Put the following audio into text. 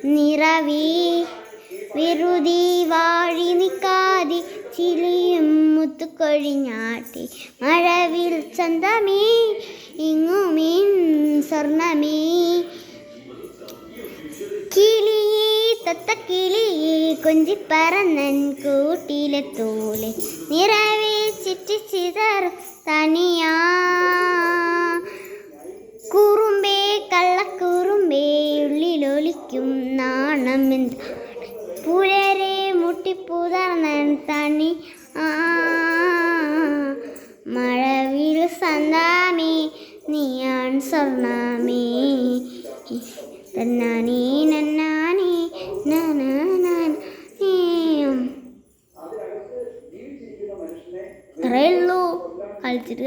നിറവേ വെറുതെ വാഴി നിൽക്കാതെ ചിലിയും മുത്തുക്കൊഴിഞ്ഞാട്ടെ മഴവിൽ ചന്തമേ എങ്ങുമേൻ സ്വർണ്ണമേ കിളിയേ തത്തക്കിളിയേ കൊഞ്ചിപ്പറന്നൻ കൂട്ടിലെത്തൂലെ നിറവേ ചിറ്റിച്ചിതർ തനിയാ കുറുമ്പേ കള്ളക്കുറുമ്പേ ഉള്ളിലൊലിക്കും നാണമെന്ത് പുലരെ മുട്ടിപ്പുതർന്നൻ തനി മഴവിൽ സന്താമേ നീയാൻ സ്വർണ്ണമേ തന്നാനേ നന്നാനേ അത്രയേ ഉള്ളൂ കളിച്ചിട്ട്